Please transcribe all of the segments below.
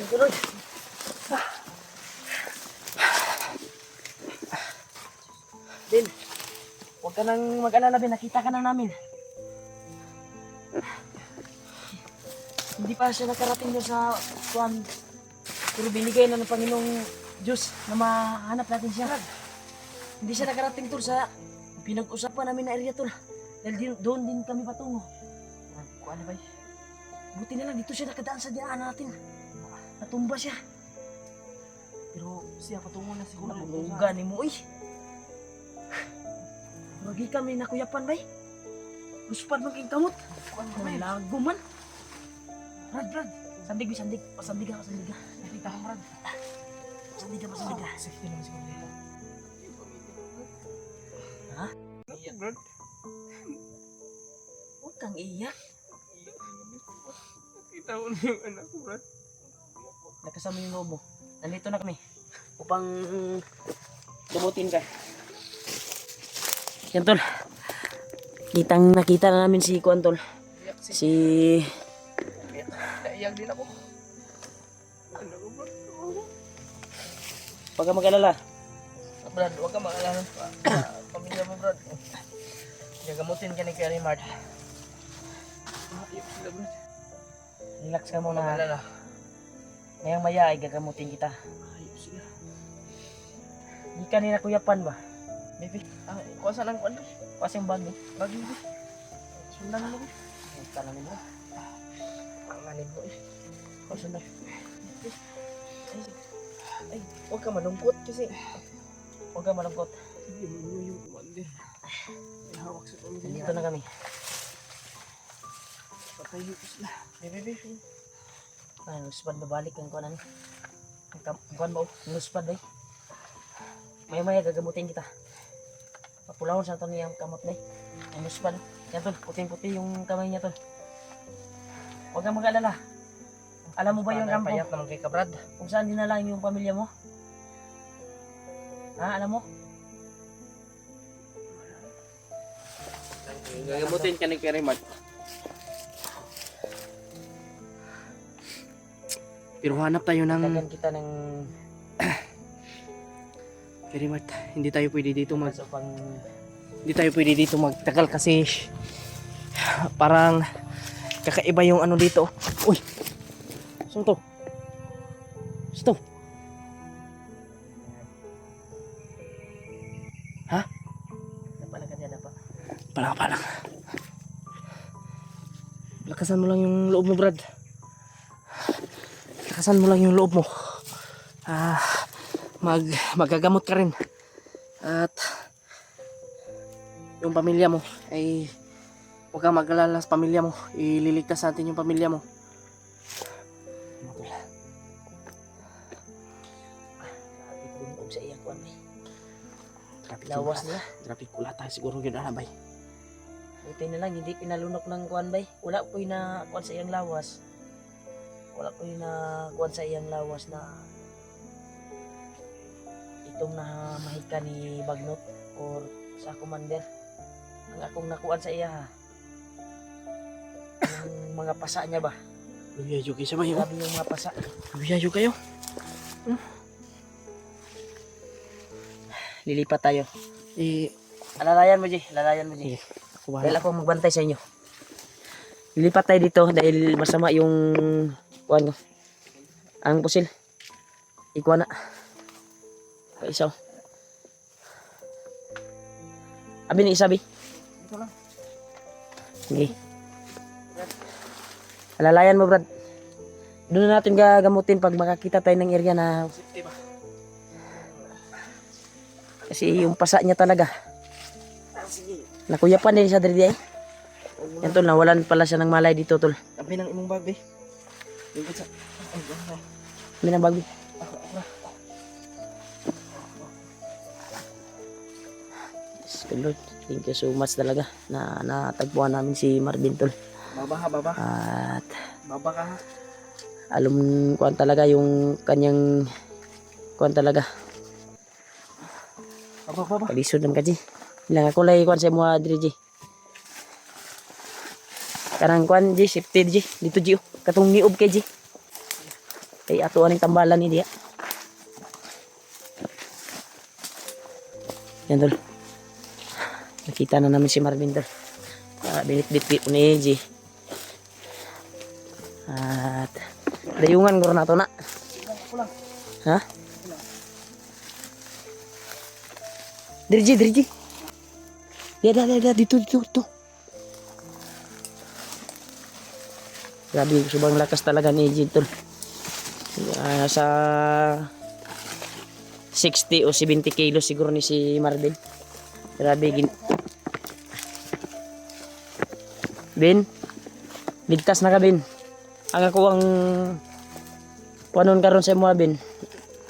Thank you, Lord. Din, huwag ka nang mag-alala, Ben. Nakita ka na namin. Hindi pa siya nakarating doon sa kuwan. Pero binigay na ng Panginoong Diyos na mahanap natin siya. Hindi siya nakarating doon sa pinag-usapan namin na area tol. Dahil doon din kami patungo. Kuwan na ba? Buti na lang dito siya nakadaan sa dinaanan natin. Natumba siya. Pero siya patungo na siguro. Napunga ni mo eh. Lagi kami nakuyapan bay. Luspad man kayong kamot. Lago man. Brad. Sandig. Pasandig ka. Nakita ko, Brad. Pasandig ka. Sige lang siguro. Ha? Iyak, Brad. Huwag kang iyak. Nakita ko na yung anak ko, Brad. Nakasama yung lobo. Nandito na kami. Upang gamutin ka. Yan tol. Nakita na namin si Kuan tol. Si... Naiyak din ako. Ano ko, Brad? Huwag ka mag-alala. Brad, huwag ka mag-alala pa. Pamilya mo, Brad. Gagamutin ka ni Kuya Mart. Iyak sila, Brad. Relax ka muna. Mag-alala. Ngayang maya ay gagamutin kita. Ayos sila. Di ka nila kuyapan ba? Baby, kuha saan ang kuwan? Kasing bag eh. Bagi, baby. Sundan mo, baby. Ito na nila. Panganin mo, eh. Kuha sundan. Ay, huwag ka malungkot kasi. Huwag ka malungkot. Sige, mo yung kumandir. May hawak sa pamilya. Dito na kami. Patayo ko sila. Baby. Ay, nuspad na balik ang kuanan. Ang kuan ba? Nuspad eh. Maya gagamutin kita. Papulawon sa ito niyang kamot na eh. Ang nuspad. Yan tol, puting-puti yung kamay niya tol. Huwag kang mag-alala. Alam mo ba yung kampo? Payat naman kay Kabrad. Kung saan dinala yung pamilya mo? Ha, alam mo? Gagamutin ka ni Kuya Mart. Pero hanap tayo ng... Tagan kita ng... Kuya Mart, hindi tayo pwede dito So, pang... Hindi tayo pwede dito magtagal kasi parang kakaiba yung ano dito. Uy! Saan to? Saan to? Ha? Napala ka dyan, napa. Palang. Lakasan mo lang yung loob mo, Brad. Lakasan mo lang yung loob mo. Magagamot ka rin. At yung pamilya mo ay huwag kang mag-alala sa pamilya mo. Ililigtas natin yung pamilya mo. Bungkog sa iyang kuan, bay. Traffic Lawas nila. Traffic kula tayo siguro yun na, bay. Buti na lang, hindi pinalunok ng kuan, bay. Wala po yung na kuan sa iyang lawas. Wala po yung na kuan sa iyang lawas na itong na mahika ni Bagnot or sa commander. Ang akong nakuan sa iya ha. Yung mga pasa niya ba? Luyayo kayo sa bayo. Grabe yung mga pasa. Luyayo kayo. Lilipat tayo. Alalayan Alalayan mo, G. Alalayan mo, G. Sige. Ako Dahil bahala. ako magbantay sa inyo. Lilipat tayo dito dahil masama yung kuan ko. Ang pusil. Ikuha na. Paisaw. Abi ni isabi. Ito lang. Sige. Alalayan mo, Brad. Doon na natin gagamutin pag makakita tayo ng area na Safety ba? kasi yung pasa niya talaga. Sige. Nakuyapan din siya diri ay. Yan tol, nawalan pala siya ng malay dito tol. Tabi ng imong bag, be. Lingkod sa... Ay, ay. May nang bago. Lord, thank you so much talaga na natagpuan namin si Marvin tol. Baba ha, baba. At Baba ka ha. alam kuan talaga yung kanyang kuan talaga. Baba. Kalisod lang ka, G. Ilang ako lang kuan sa mga diri, G. Karang kuan, G, safety, G. Dito, G, oh. Katong niob kay, G. Kay ato aning tambalan ni diya. Yan tol. Nakita na namin si Marvin tol. Bilit-bit ni AJ. At dayungan ko na to na. Ha? Dirji. Dia, dito. Grabe, subang lakas talaga ni AJ tol. Sa 60 o 70 kilo siguro ni si Marvin. Grabe Ben, ligtas na ka Ben. Ang ako ang kuanon karon sa imo Ben.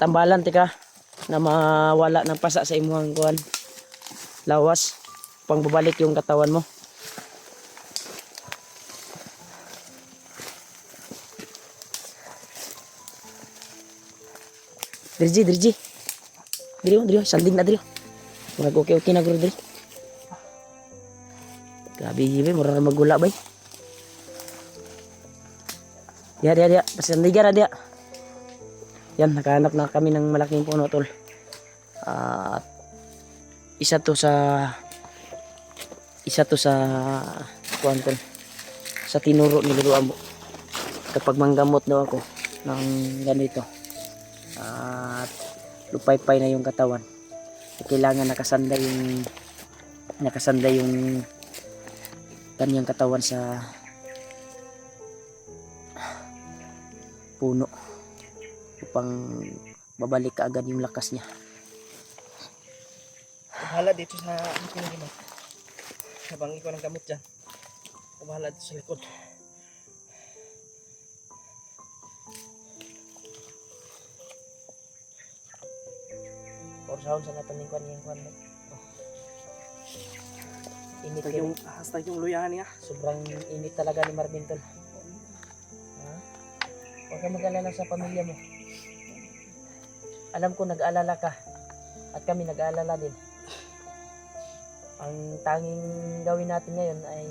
Tambalan tika na mawala ng pasa sa imong kuan. Lawas pang babalik yung katawan mo. Dirji. Diri, sanding na diri. Murag okay na guro diri. Grabe ba, mura na magula ba? Dia. Pasandigan na dia. Yan, nakahanap na kami ng malaking puno tol. Isa to sa kuan tol. Sa tinuro ni Lolo Ambo. Kapag manggamot daw ako ng ganito. At lupay-pay na yung katawan. Kailangan nakasanda yung kanyang katawan sa puno upang babalik kaagad yung lakas niya. Bahala dito sa pinagimot. Habang ikaw ng gamot dyan. Bahala dito sa likod. Sahon sa natin yung kwan mo. Init yung hasta yung luyahan niya. Sobrang init talaga ni Marvin tol. Huwag kang mag-alala sa pamilya mo. Alam ko nag-aalala ka at kami nag-aalala din. Ang tanging gawin natin ngayon ay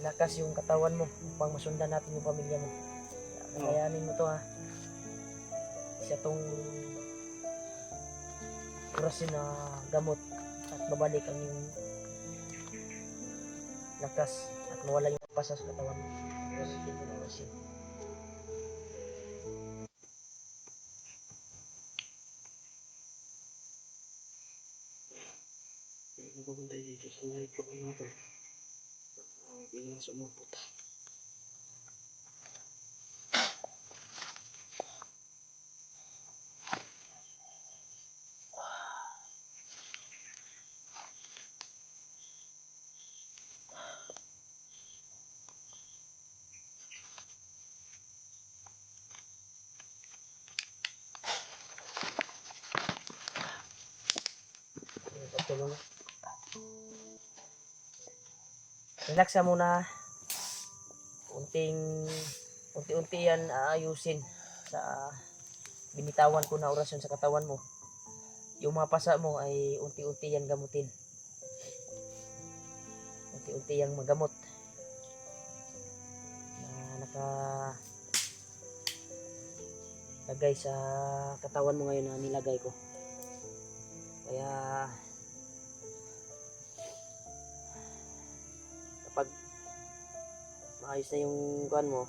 ilakas yung katawan mo upang masundan natin yung pamilya mo. Kakayanin mo to ha. Isa tong orasin na gamot at babalik ang yung lakas at mawala yung pasa sa katawan mo. Orasin yung orasin. Pupunta dito sa may puno na to. Biglang sumuputa. Relax ka muna. Unti-unti yan aayusin sa binitawan ko na orasyon sa katawan mo. Yung mga pasa mo ay unti-unti yan gamutin. Unti-unti yang magamot. Na lagay sa katawan mo ngayon na nilagay ko. Kaya kapag maayos na yung kuan mo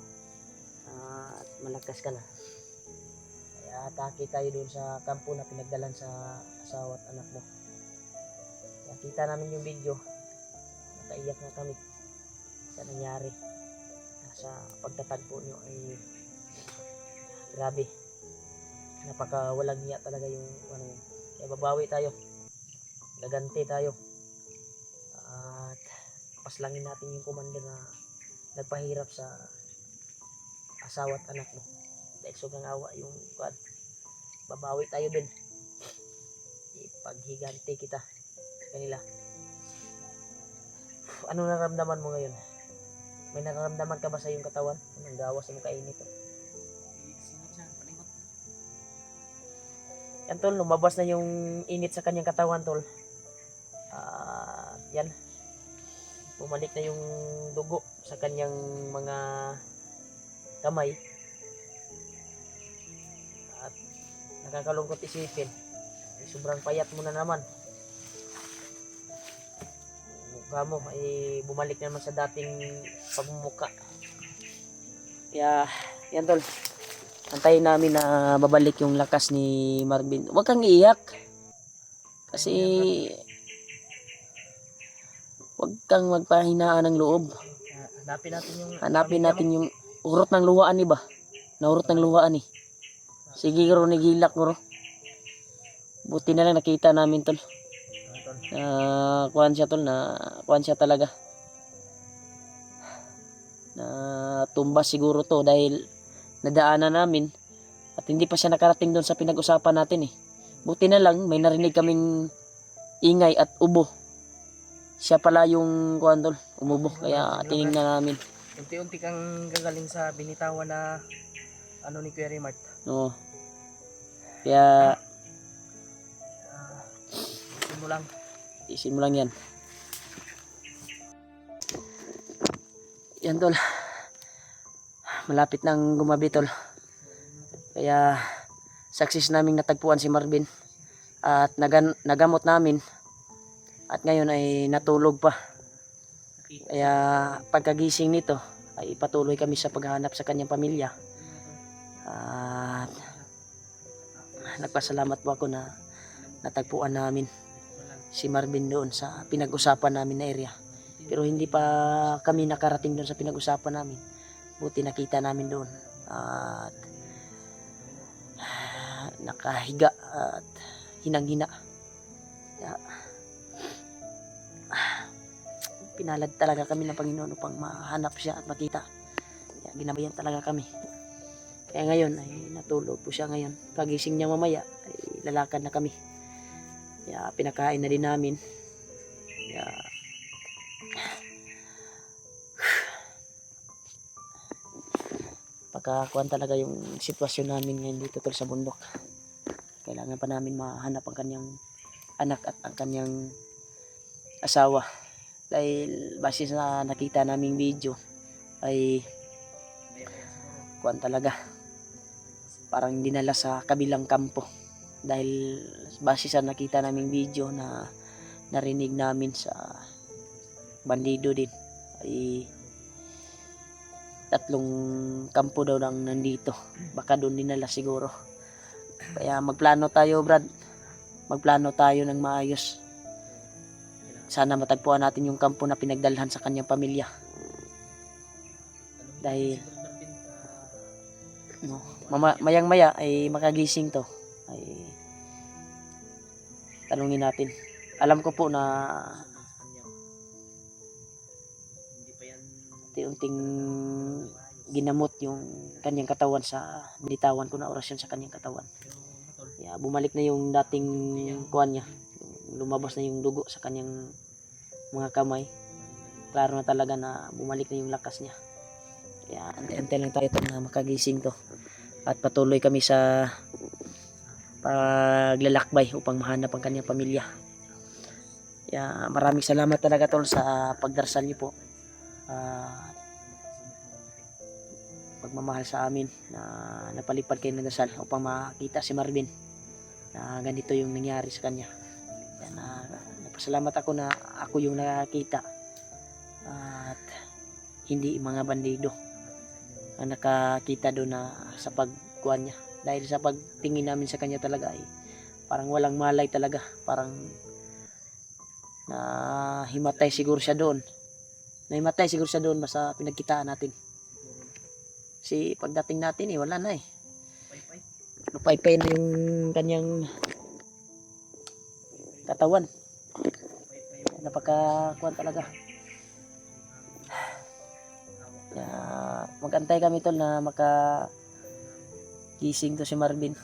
at malakas ka na, kaya atake tayo doon sa kampo na pinagdalan sa asawa at anak mo. Nakita namin yung video, nakaiyak na kami sa nangyari. Sa pagtatagpo nyo ay grabe, napaka walang niya talaga yung ano yun. Kaya babawi tayo, gaganti tayo, at paslangin natin yung commander na nagpahirap sa asawa at anak mo. Dahil sobrang awa yung kuwan, babawi tayo din, ipaghiganti kita sa kanila. Ano nararamdaman mo ngayon? May nararamdaman ka ba sa iyong katawan? Anong gawas mo kainit? Yan tol, lumabas na yung init sa kanyang katawan tol. Yan. Bumalik na yung dugo sa kanyang mga kamay. nakakalungkot isipin. Sobrang payat mo na naman. Mukha mo ay bumalik na naman sa dating pagmumuka. Kaya, yan tol. Antayin namin na babalik yung lakas ni Marvin. Huwag kang iiyak. Kasi, huwag kang magpahinaan ng loob. Hanapin natin yung urot ng luhaan ni ba? Naurot ng luhaan ni. Sige ro, nagilak ro. Buti na lang nakita namin tol. Kuhan siya tol, kuhan siya talaga. Na tumbas siguro to dahil nadaanan namin at hindi pa siya nakarating doon sa pinag-usapan natin eh. Buti na lang may narinig kaming ingay at ubo. Siya pala yung kuhan tol, umubo. Kaya tinignan namin. Unti-unti kang gagaling sa binitawan na ano ni Kuya Remart. Oo. Kaya Isin mo lang. isin mo lang yan. Yan tol. Malapit nang gumabi tol. Kaya success naming natagpuan si Marvin. At nagamot namin. At ngayon ay natulog pa. Kaya pagkagising nito ay patuloy kami sa paghahanap sa kanyang pamilya. At nagpasalamat po ako na natagpuan namin si Marvin doon sa pinag-usapan namin na area. Pero hindi pa kami nakarating doon sa pinag-usapan namin. Buti nakita namin doon. At nakahiga at hinang-hina. Kaya, pinalad talaga kami ng Panginoon upang mahanap siya at makita. Kaya ginabayan talaga kami. Kaya ngayon ay natulog po siya ngayon. Pagising niya mamaya ay lalakad na kami. Kaya pinakain na din namin. Kaya pagkakuan talaga yung sitwasyon namin ngayon dito tol sa bundok. Kailangan pa namin mahanap ang kanyang anak at ang kanyang asawa. Dahil base sa nakita naming video ay kuan talaga. Parang dinala sa kabilang kampo. Dahil base sa nakita naming video na narinig namin sa bandido din ay 3 kampo daw nang nandito. Baka doon dinala siguro. Kaya magplano tayo Brad. Magplano tayo ng maayos. Sana matagpuan natin yung kampo na pinagdalhan sa kanyang pamilya. Dahil mayang maya ay makagising to. Ay tanungin natin. Alam ko po na unti-unting ginamot yung kanyang katawan sa binitawan ko na orasyon sa kanyang katawan. Kaya bumalik na yung dating kuwan niya. Lumabas na yung dugo sa kanyang mga kamay. Klaro na talaga na bumalik na yung lakas niya. Kaya antay lang tayo na makagising to. At patuloy kami sa paglalakbay upang mahanap ang kanyang pamilya. Kaya maraming salamat talaga tol sa pagdarasal niyo po. Pagmamahal sa amin na napalipad kayo ng dasal upang makita si Marvin na ganito yung nangyari sa kanya. Kaya nagpasalamat ako na ako yung nakakita at hindi mga bandido ang nakakita doon na sa pagkuhan niya. Dahil sa pagtingin namin sa kanya talaga ay parang walang malay talaga. Parang na himatay siguro siya doon. Nahimatay siguro siya doon basta pinagkitaan natin. Kasi pagdating natin wala na Lupay-pay na yung kanyang katawan. Napakakuan talaga. Kaya magantay kami tol na makagising to si Marvin.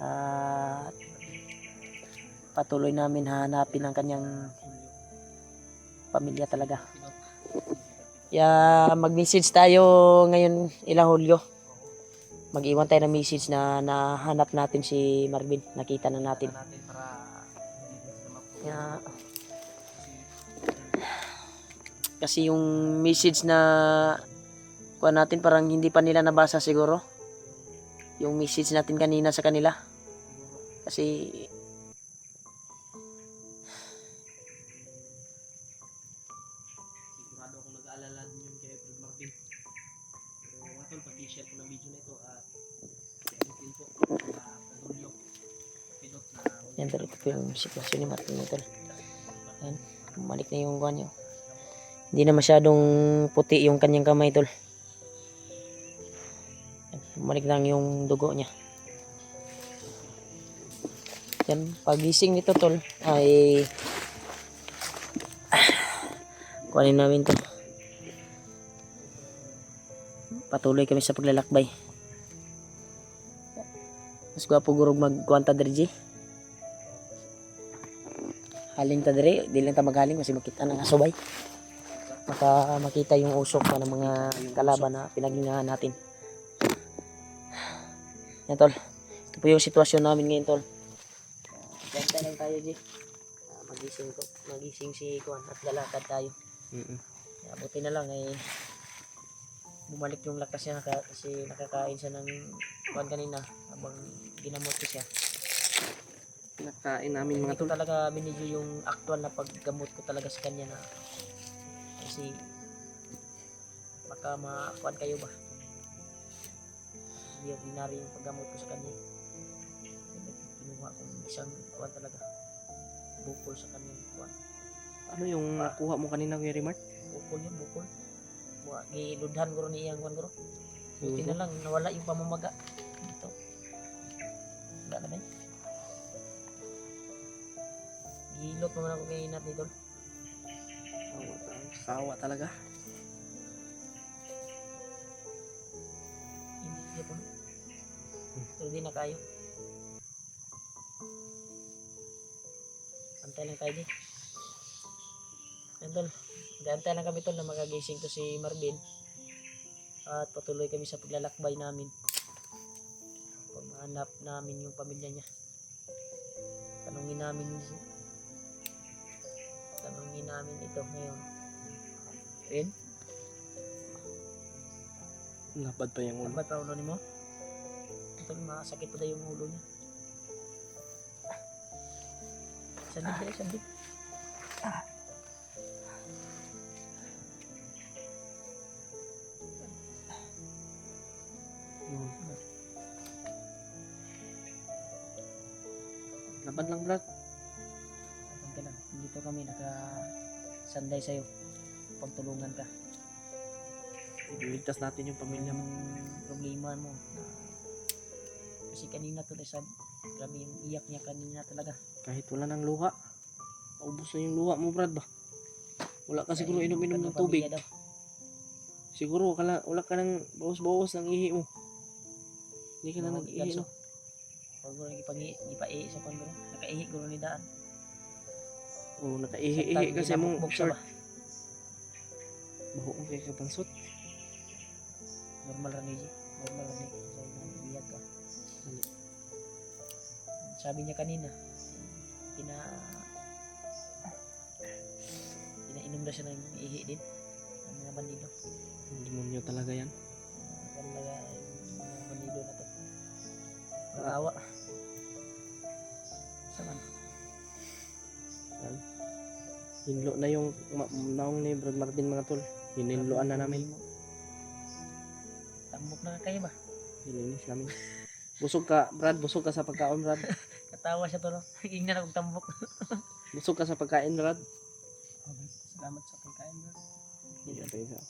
At patuloy namin hanapin ang kanyang pamilya talaga. Kaya mag-message tayo ngayon ilang Hulyo. Mag-iwan tayo ng message na nahanap natin si Marvin. Nakita na natin. Kaya, kasi yung message na kuha natin parang hindi pa nila nabasa siguro. yung message natin kanina sa kanila. Kasi sigurado akong nag-aalala din yun kay Fred Martin. Pero mga tol, pag-share ko ng video na ito at editin po Kadulyo Pilot na yan tol, ito po yung sitwasyon ni Martin ito. Yan, bumalik na yung kuwan niyo. Hindi na masyadong puti yung kanyang kamay tol. Yan, bumalik lang yung dugo niya. Yan, pagising nito tol ay kuhanin namin to. Patuloy kami sa paglalakbay. Mas gwapo gurog magkuhan ta diri. Haling ta diri, di lang ta maghaling kasi makita ng asubay. Maka makita yung usok pa ng mga kalaban na pinaghingahan natin. Yan tol. Ito po yung sitwasyon namin ngayon tol. Ganda lang tayo G. Magising si Kuan at lalakad tayo. Kaya buti na lang ay bumalik yung lakas niya kasi nakakain siya ng Kuan kanina habang ginamot ko siya. Nakain namin mga Hindi ko talaga binidyo yung actual na paggamot ko talaga sa kanya na kasi baka makuan kayo ba. Hindi ordinary yung paggamot ko sa kanya. Kinuha kong isang kuan talaga. Bukol sa kanyang kuan. Ano yung nakuha mo kanina Kuya Rimart? Bukol yun, bukol. Giludhan ko rin iyang kuan ko. Buti na lang nawala yung pamamaga. Ito. Wala na ba yun? Gilot mo na ako kay Inat nito. Sawa talaga. Hindi po. Pero di na kayo. Antay lang tayo di. Yan tol. Antay lang kami tol na magagising to si Marvin. At patuloy kami sa paglalakbay namin. Pagmahanap namin yung pamilya niya. Tanungin namin ito ngayon. Rin? Lapad pa yung ulo. Dapat pa ulo ni mo? Ito masakit pa daw yung ulo niya. Sandip dali, sandip. Lapad lang Brad. Kapag ka lang, dito kami nakasanday sa'yo. Pagtulungan ka. Iligtas natin yung pamilya mo. Yung problema mo na kasi kanina tuloy grabe yung iyak niya kanina talaga. Kahit wala ng luha. Naubos na yung luha mo Brad ba? Wala ka siguro Dahil inom-inom ng kanyang tubig. pamilya daw. Siguro wala ka ng bawas-bawas ng ihi mo. Hindi ka na Mga nag-ihi ganso. no? Pag gano'n ipa-i sa kwan gano'n. Nakaihi gano'n ni daan. Oo, nakaihi-ihi kasi mong Ginabukbok siya short. ba? Baho mo kay kabansot. Normal rin niya. Normal rin niya. Sa iyag ka. Sabi niya kanina, pinainom na siya ng ihi din. Ang mga bandido. Demonyo talaga yan. Talaga yung mga bandido na to. Nakawa. Saan? Hinlo na yung naong ni Brad Martin mga tol. Hininloan na namin. Tambok na kayo ba? Hininis namin. Busog ka, Brad. Busog ka sa pagkaon, Brad. Katawa siya to no. Ingnan akong tambok. Busog ka sa pagkain, Brad. Salamat sa pagkain bro. Yan pa isa.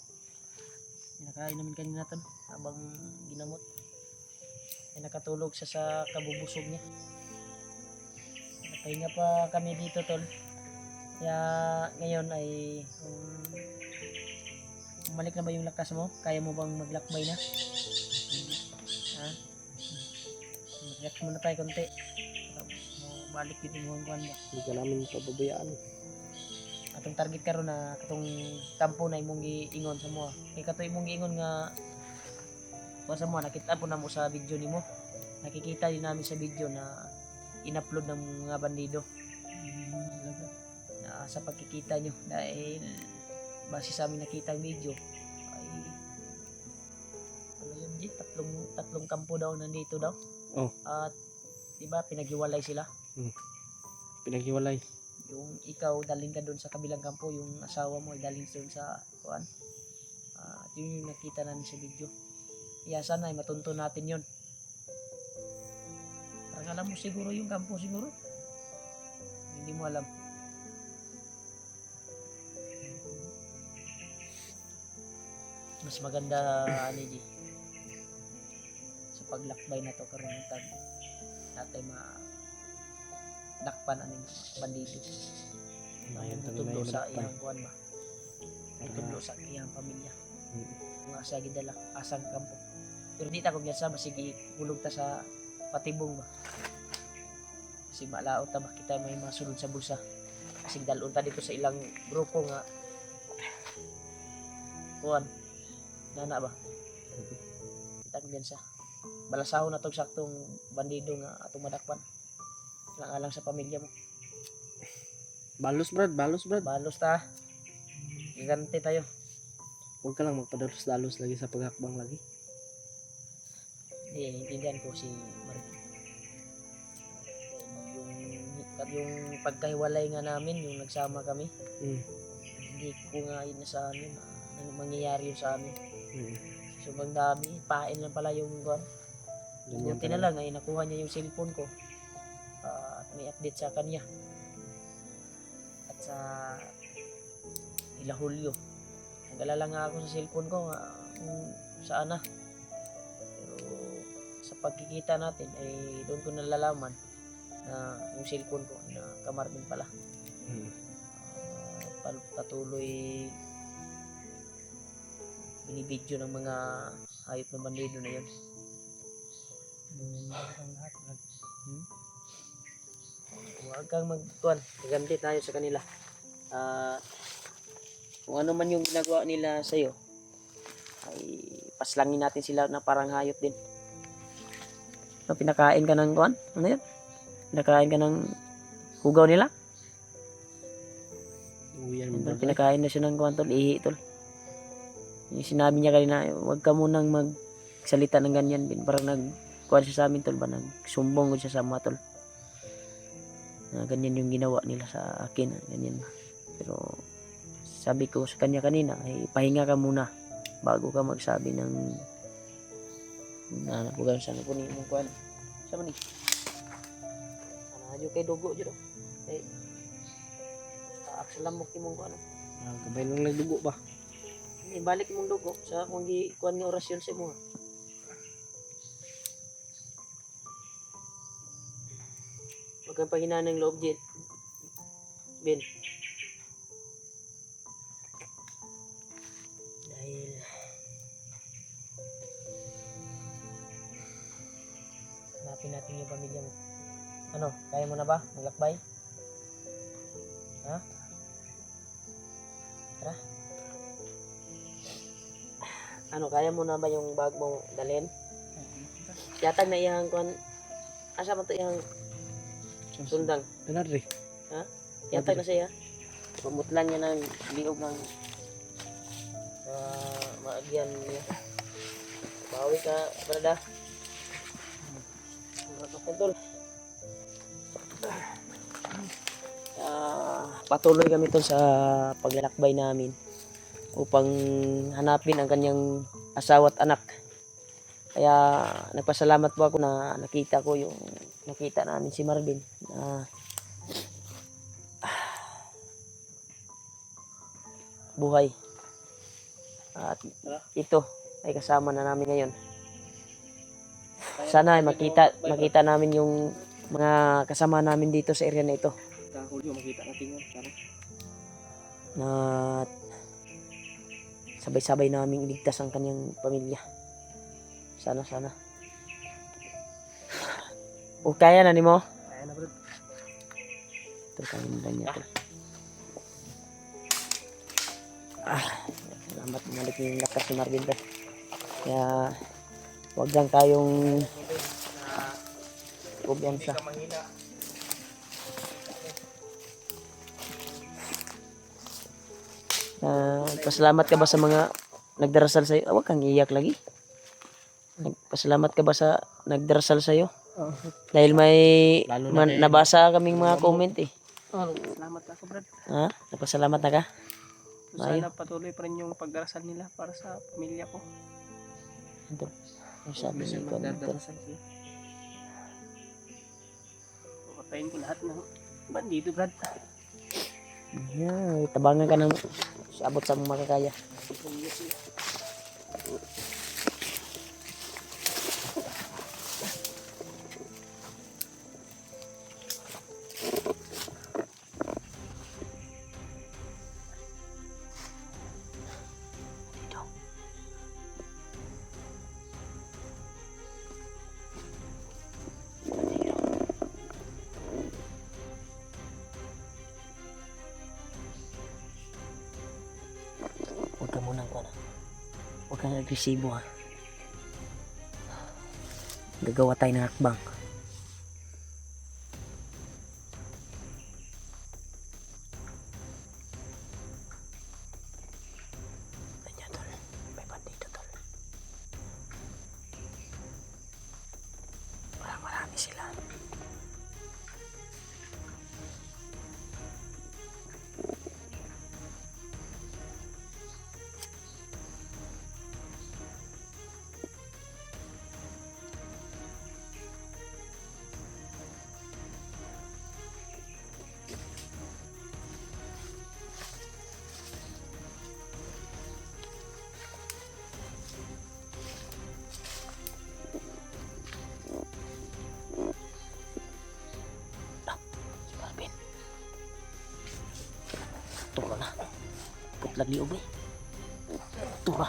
Pinakain namin kanina to habang ginamot. Ay nakatulog siya sa kabubusog niya. Nakahinga pa kami dito tol. Kaya ngayon ay bumalik na ba yung lakas mo? Kaya mo bang maglakbay na? Ha? Mag-relax muna tayo konti. Balik yun yung kuhan ba? Hindi ka namin pababayaan. Atong target karon na katong kampo na imong giingon sa mo. Kay kato imong giingon nga kuha sa mo nakita po na mo sa video nimo. Nakikita din namin sa video na in-upload ng mga bandido. Na sa pagkikita nyo dahil base sa amin nakita ang video ay ano yun Di, tatlong kampo daw nandito daw. Oh. At di ba pinaghiwalay sila? Pinaghiwalay. Yung ikaw daling ka doon sa kabilang kampo, yung asawa mo ay daling doon sa kuan. Yun yung nakita namin sa video. Kaya sana ay matunto natin yun. Parang alam mo siguro yung kampo siguro. Hindi mo alam. Mas maganda ani G. Sa paglakbay na to karon ng tag natay dakpan aning bandido. Ayun Tutudlo sa madakpan. iyang kuan ba. Tutudlo sa iyang pamilya. Mm. Nga siya gidala asang kampo. Pero di ta kung yan sa masigi hulog ta sa patibong ba. Kasi malaot ta makita may masulod sa bulsa. Kasi dalon ta dito sa ilang grupo nga kuan nana ba. Kita kung yan sa balasaw na tog saktong bandido nga atong madakpan. Lang alang sa pamilya mo. Balos brad. Balos ta. Gigante tayo. Huwag ka lang magpadalos-dalos lagi sa paghakbang lagi. Intindihan ko si Marvin. Yung pagkahiwalay nga namin, yung nagsama kami, hindi ko nga inasahan yun na mangyayari yun sa amin. So bang dami, pain lang pala yung buwan. Ganyan Buti na lang ay nakuha niya yung cellphone ko. At may update sa kanya. At sa ila Hulyo. Nag-alala nga ako sa cellphone ko nga kung saan na. Pero sa pagkikita natin ay doon ko nalalaman na yung cellphone ko na kamarmin pala. Patuloy binibidyo ng mga hayop na bandido na yun. Huwag kang magtuan. Gagamit tayo sa kanila. Kung ano man yung ginagawa nila sa'yo, ay paslangin natin sila na parang hayop din. So, pinakain ka ng kuan? Ano yun? Pinakain ka ng hugaw nila? Uyan mo brad. Pinakain na siya ng kuan tol, ihi tol. Yung sinabi niya kanina, huwag ka munang magsalita ng ganyan. Parang nagkuhan siya sa amin tol ba? Nagsumbong ko siya sa mga tol. Na ganyan yung ginawa nila sa akin. Ganyan. Pero sabi ko sa kanya kanina, ay pahinga ka muna bago ka magsabi ng napugan sana po ni mong kuhan. Sama ni? Ano kay dugo dyan o? Eh, taaksalamok ni mong kuhan. Kabay lang nagdugo ba? Balik mong dugo sa kung kuhan nga orasyon sa mo. Huwag kang panghinaan ng loob dyan. Ben. Dahil hanapin natin yung pamilya mo. Ano? Kaya mo na ba? Maglakbay? Ha? Tara. Ano? Kaya mo na ba yung bag mo dalhin? Yatag na iyang kuhan. Asa man to iyang sundang? Pinadri. Yatag na siya. Pamutlan niya ng liog ng maagyan niya. Bawi ka, brada. Tol. Patuloy kami tol sa paglalakbay namin upang hanapin ang kanyang asawa at anak. Kaya nagpasalamat po ako na nakita namin si Marvin na buhay. At ito ay kasama na namin ngayon. Sana ay makita namin yung mga kasama namin dito sa area na ito. Hulyo makita natin yun. Sana. Na sabay-sabay namin iligtas ang kanyang pamilya. Sana. O kaya na ni mo? Kaya na bro. Ito kami nila niya. Salamat malik yung lakas ni Marvin. Kaya wag lang tayong kumpiyansa. Pasalamat ka ba sa mga nagdarasal sa'yo? Huwag kang iyak lagi. Nagpasalamat ka ba sa nagdarasal sa'yo? Oh. Dahil may Lalo na kay- nabasa kaming mga comment eh. Oh, salamat ako, Brad. Ha? Nagpasalamat na ka? Sana patuloy pa rin yung pagdarasal nila para sa pamilya ko. Ito. Yung sabi ni Kwan. Magdarasal sila. Patayin ko lahat ng bandito, Brad. Yeah, tabangan ka ng abot sa mga makakaya. Huwag ka munang kuwan. Huwag kang agresibo ha. Gagawa tayo ng hakbang. Ganyan tol. May bandito tol. Marami sila. Si Marvin. Tura na. Putlag liog eh. Tura.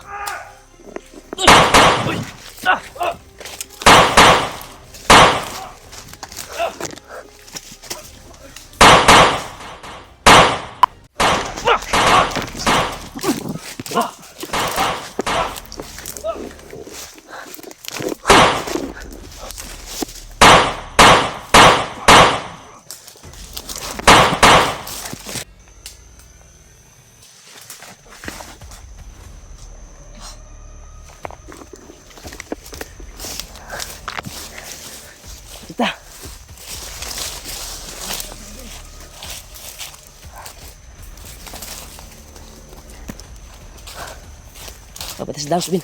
Kita. Papatas daw, Bin.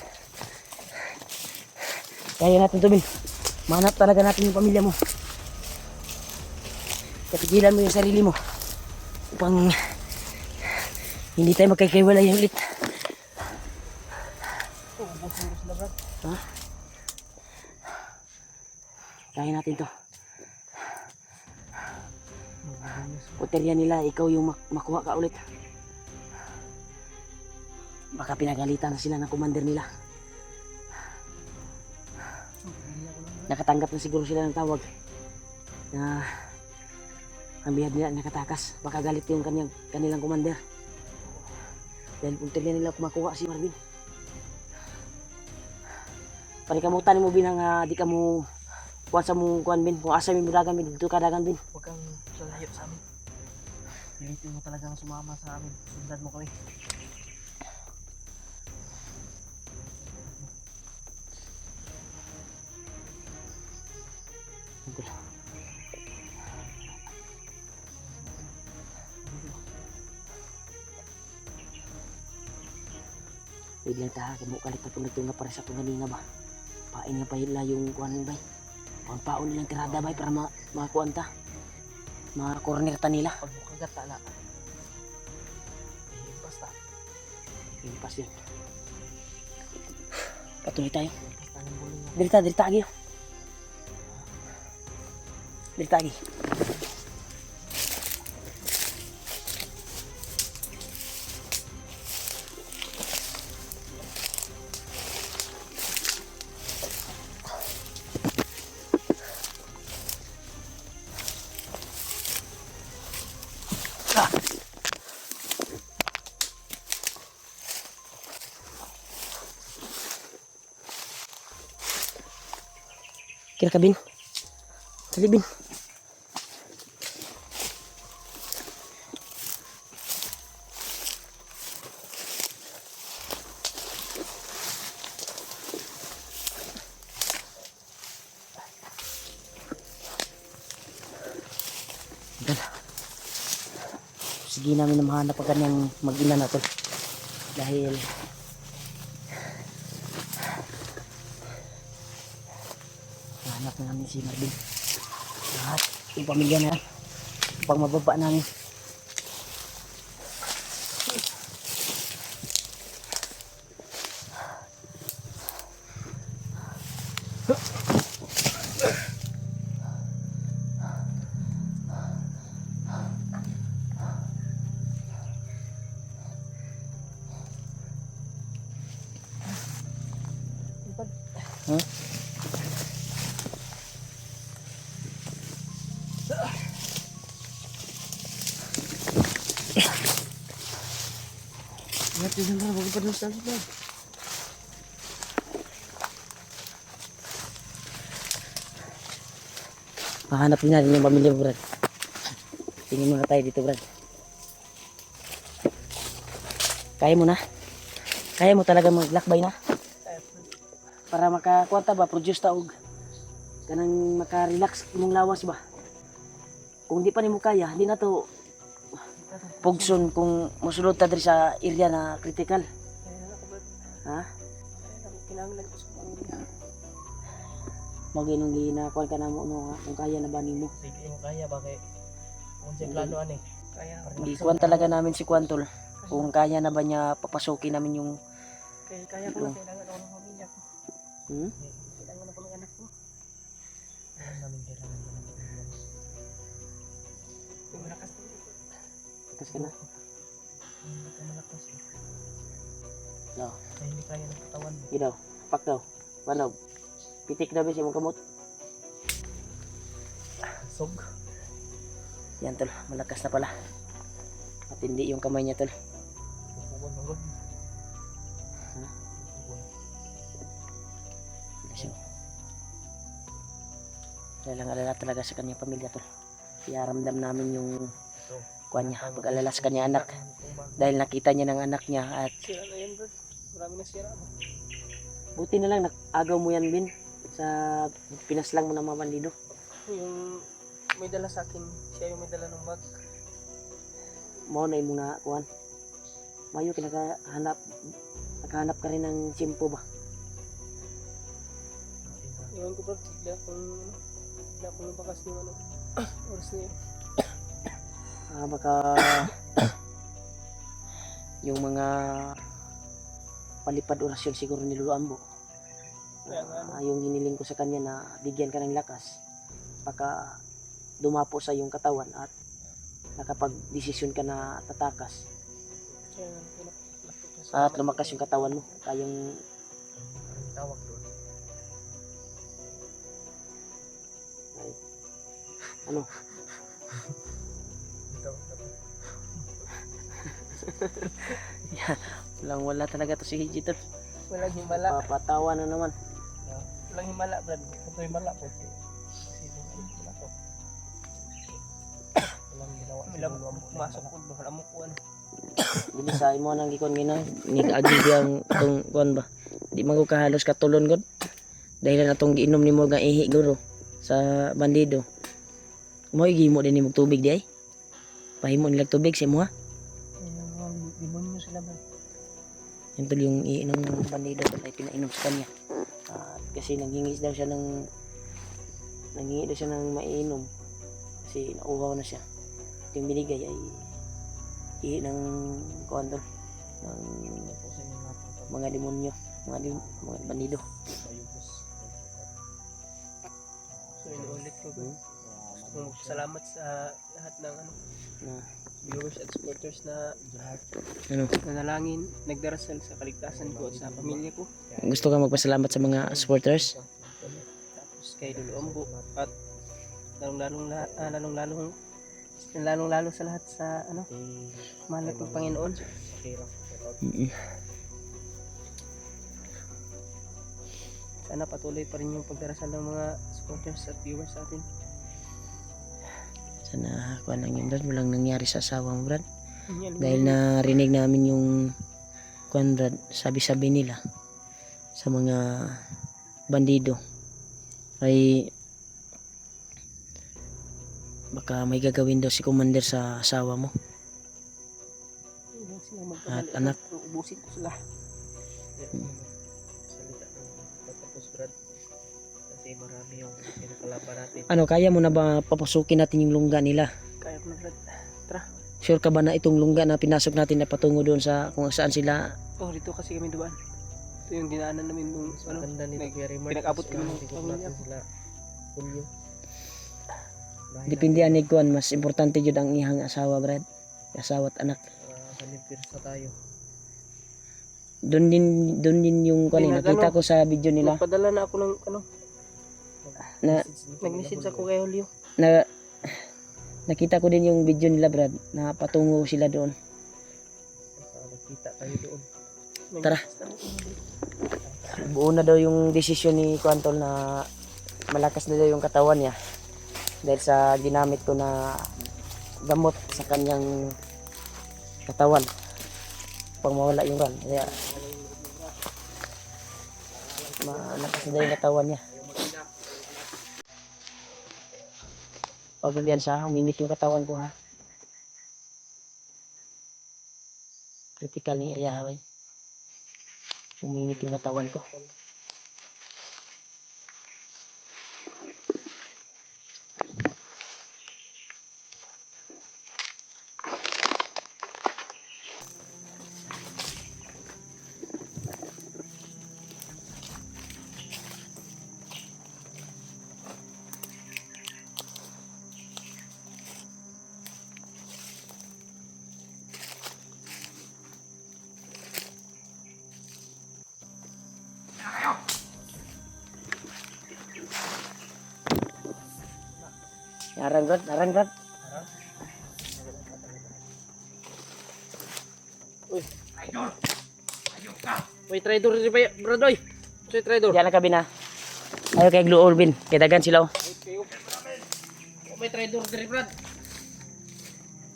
Kaya natin to, Bin. Manap talaga natin yung pamilya mo. Kapigilan mo yung sarili mo. Upang hindi tayo magkakaiwalay ulit. Ha? Kaya natin to. Puterya nila, ikaw yung makuha ka ulit. Baka pinagalitan na sila ng commander nila. Nakatanggap na siguro sila ng tawag na ang bihad nila nakatakas. Baka galit yung kanilang commander. Dahil puterya nila kumakuha si Marvin. Panikamutan mo binang di ka mo kuha sa mong kuhan, Bin. Kung asa mo dagan, Bin, dito ka dagan, Bin. Huwag kang lalayo sa amin. Pilitin mo talagang sumama sa amin. Sundan mo kami. Biglang taha, kamukalit na tunag-tunga para sa tunganina ba? Pain nga pa hila yung kuhan, bay. Pampaon nilang tirada, bay, para makakuhan ta. Makakorner ta nila. Pag mukagat tala. Basta. Impas yun. Patuloy tayo. Basta ng bulong na. Dirita agi. Dirita agi. Kira ka, Bin. Dali, Bin. sige namin na mahanap ang kanyang mag-ina na tol. Dahil hanap na namin si Marvin. Lahat yung pamilya na yan. Pag mababa namin. Huh? Ingat din naman, huwag pa doon sa loob. Mahanap din natin yung pamilya mo, Brad. Tingin muna tayo dito, Brad. Kaya mo na? Kaya mo talaga maglakbay na? Para makakuwanta ba, produce taog. Kanang makarelax imong lawas ba? Kung di pa nimo kaya, di na to pugson kung musulod ta diri sa area na critical. Ha? Kinahanglan ko sa pamilya. Maginong ginakuan ka na mo no, kung kaya na ba nimo. Sige mo kaya ba kay kung sa plano ani. Kaya. Gikuan talaga namin si Kwantol. Kung kaya na ba niya papasukin namin yung Kaya ko lang kailangan ako ng pamilya ko. Kailangan ako ng anak ko. Kailangan namin kailangan ng pamilya. Kung malakas na ito. Kas ka na. Hindi ka malakas eh. No. Kaya hindi kaya ng katawan mo. Gidaw, pak daw. Panog. Pitik na ba si imong kamot? Sog. Yan tol, malakas na pala. Matindi yung kamay niya tol. Pupuan ng god. Ha? Pupuan. Kailangan alala talaga sa kanyang pamilya tol. Iaramdam namin yung Ito. kuan niya, pag-alala sa kanyang anak. Dahil nakita niya ng anak niya at Sira na yan bro. Marami na sira. buti na lang agaw mo yan Bin. Sa pinaslang mo ng mga bandido. Yung may dala sa akin, siya yung may dala ng bag. Mao na imong na kuan. Mayo kinakahanap nakahanap ka rin ng simpo ba? Iwan ko bro, bigla kong nabakas yung ano, oras na yun. Baka yung mga palipad orasyon siguro ni Lolo Ambo. Kaya nga ano, Yung hiniling ko sa kanya na bigyan ka ng lakas. Baka dumapo sa iyong katawan at nakapag-desisyon ka na tatakas. kaya nga nakapaglakas. At lumakas yung katawan mo. Kayong Ang tawag doon. ay, ano? Ang tawag doon. Wala talaga to si Hiji tol. Walang himala. Papatawa na naman. Walang himala Brad. Ito himala po. Kasi yung himala ko. Walang ginawa. Pumasok ko. Walang mukuan. Dili sa imo nang gikon gina ni agi ang tong kuan ba. Di man ko kahalos katulon gud. Dahil na tong giinom nimo nga ihi guro sa bandido. Mo gimo din nimo tubig di ay. Pahimo nila tubig sa imo ha. Yung mga demonyo sila ba? Yan tol yung iinom ng bandido ay pinainom sa kanya. Kasi nanghingi daw siya ng mainom kasi nauhaw na siya. Yung binigay ay ihi ng kuan tol ng mga demonyo, mga bandido. So inuulit ko bro. Gusto kong salamat sa lahat ng ano, Na viewers at supporters na ano, nanalangin, nagdarasal sa kaligtasan ko at sa pamilya ko. gusto ka magpasalamat sa mga supporters? Tapos kay Lolo Ambo at lalong-lalo sa lahat sa ano, mahal nating Panginoon. Sana patuloy pa rin yung pagdarasal ng mga supporters at viewers sa atin. Sana kuan lang yun Brad, walang nangyari sa asawa mo Brad. Yan, Dahil narinig namin yung kuan Brad, sabi-sabi nila sa mga bandido ay baka may gagawin daw si commander sa asawa mo. At At anak. ubusin ko sila. Salita ng patapos, Brad. Kasi marami yung pinakalaban natin. Ano, kaya mo na ba papasukin natin yung lungga nila? Kaya ko na, Brad. Tara. Sure ka ba na itong lungga na pinasok natin na patungo doon sa kung saan sila? Oh, dito kasi kami dumaan. Ito yung dinaanan namin nung Ang ganda nito, Kuya Raymond. pinag-abot kami ng Ikot pamilya natin ko. sila. Julio. Dahil Depende ani kuan, mas importante jud ang ihang asawa, Brad. Asawa at anak. sa limpirsa tayo. Doon din yung kuan, nakita ko sa video nila Nagpadala na ako ng na nag-message ako kay Julio. na nakita ko din yung video nila, Brad, na patungo sila doon. Nagkita tayo doon. Tara. Buo na daw yung desisyon ni Kuantol na malakas na daw yung katawan niya dahil sa ginamit ko na gamot sa kanyang katawan pang mawala yung ran. Kaya malakas na daw yung katawan niya. Pag ganyan siya, uminit yung katawan ko, ha. Critical ni Ayaway. Uminit yung katawan ko. Arang Brad, arang Brad. Uy, trader si Brad, oy. Uy, trader. Diyan na kabi na. Ayaw kay Glue Orbin. Kaya dagan sila, oh. May trader diri, Brad.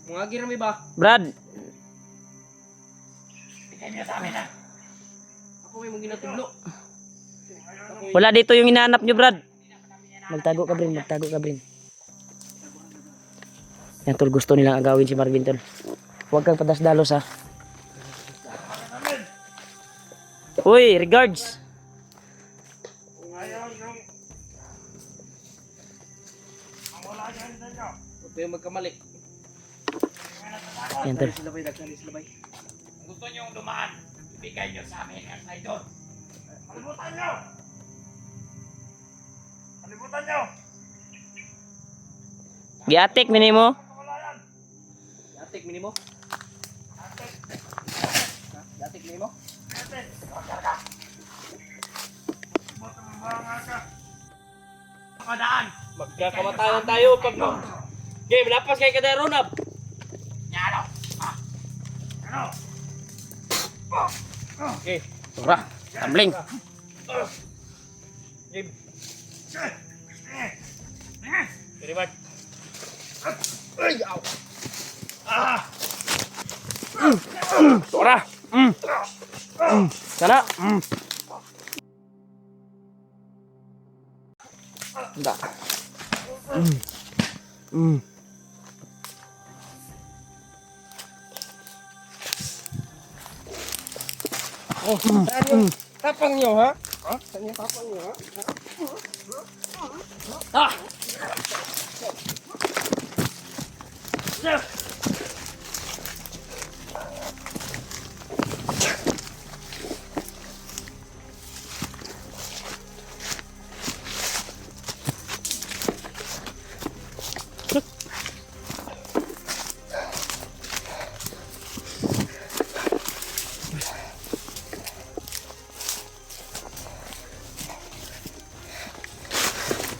Mga girami ba? Brad, Ako may mong ginatudlo. wala dito yung hinahanap nyo, Brad. Magtago ka, Brin. Magtago ka, Brin. Yan, tol. Gusto nilang agawin si Marvin, tol. Huwag kang padasdalos, ha. Uy, regards. Huwag kayong magkamali. Yan, tol. Sila bay, dagsali sila bay. Gusto niyong dumaan, ibigay niyo sa amin ang idol. Kalimutan niyo! Kalimutan niyo! Giatik, minimo. Yatik minimo. Yatik minimo. Makadaan! Magkakamatayan tayo pag game lapas kay kada Ronab. Nyalo! Ano? Okay. Tura, tambling. Game. Very much. Ay, aw. Tura. Sana. Enggak. Saan yung tapang nyo, ha? Saan yung tapang nyo, ha?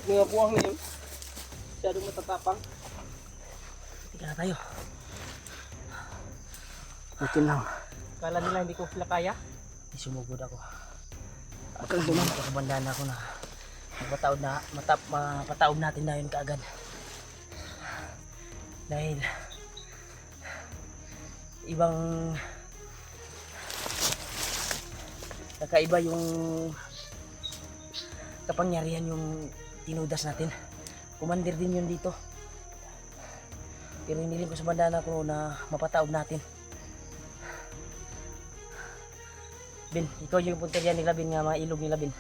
Mga buwang na yun. Masyadong matatapang. Tika na tayo. Buti lang. Kala nila hindi ko sila kaya. Sumugod ako. Akang duman. Nakabandaan ako na mapataob natin na yun kaagad. Dahil ibang kakaiba yung kapangyarihan yung tinudas natin. Commander din yun dito. Pero hiniling ko sa bandana ko na mapataob natin. Bin, ikaw yung punteriya nila Bin nga mga ilog nila Bin.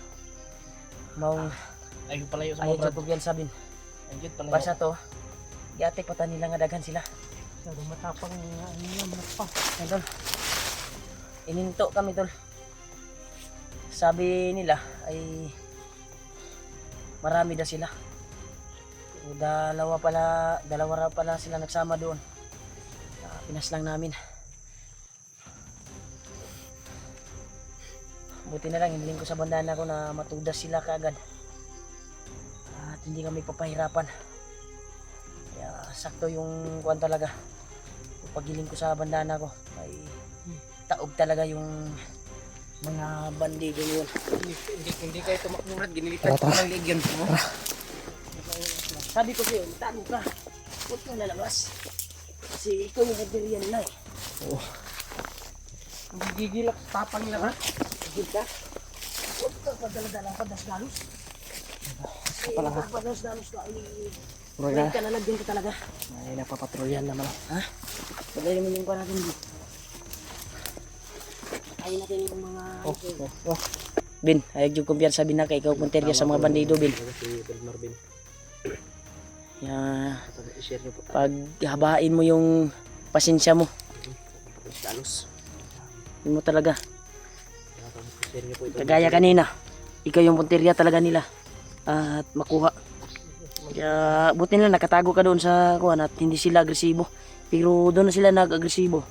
Maong Ayun palayo sa ayaw mga sa kumpiyansa Bin. Ayun palayo. Basta to, giatik pata nila nga daghan sila. Masyado matapang nga ano yan, pa. Yan tol. Ininto kami tol. Sabi nila ay marami daw sila. Dalawa raw pala sila nagsama doon. Pinas lang namin. Buti na lang hiniling ko sa bandana ko na matudas sila kaagad. At hindi kami papahirapan. Kaya sakto yung kuwan talaga. Paghiling ko sa bandana ko ay taog talaga yung mga bandido yun. Hindi kayo tumakmurat, ginilitan ko ng ligyan. Sabi ko sa'yo, tago ka. Huwag kang lalabas. Kasi ikaw yung nagdiriyan nila eh. Gigilak, tapang nila ha. Higil ka. Huwag kang padala-dala pa das-galos. Kasi pag padas-galos ka ay may kalalagyan ka talaga. Ay, napapatrolyan naman. Ha? Pagay mo yung pa natin dito. Ayaw natin yung mga... Bin, ayag yung kumpiyansa Bin na kay ikaw punterya sa mga bandido Bin. Si Brad Marvin. Kaya I-share niyo po tayo. paghabain mo yung pasensya mo. Dalos. Yun mo talaga. I-share niyo po ito. Kagaya kanina, ikaw yung punteriya talaga nila at makuha. Kaya buti nila nakatago ka doon sa kuwan at hindi sila agresibo. Pero doon na sila nag-agresibo.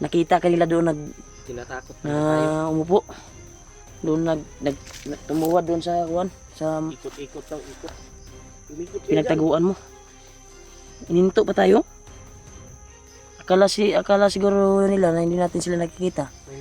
Nakita ka nila doon Tinatakot na na tayo. umupo. Doon tumuwad doon sa kuwan, sa Ikot-ikot daw, ikot. Umikot sila dyan. pinagtaguan mo. Ininto pa tayo? Akala siguro nila na hindi natin sila nakikita.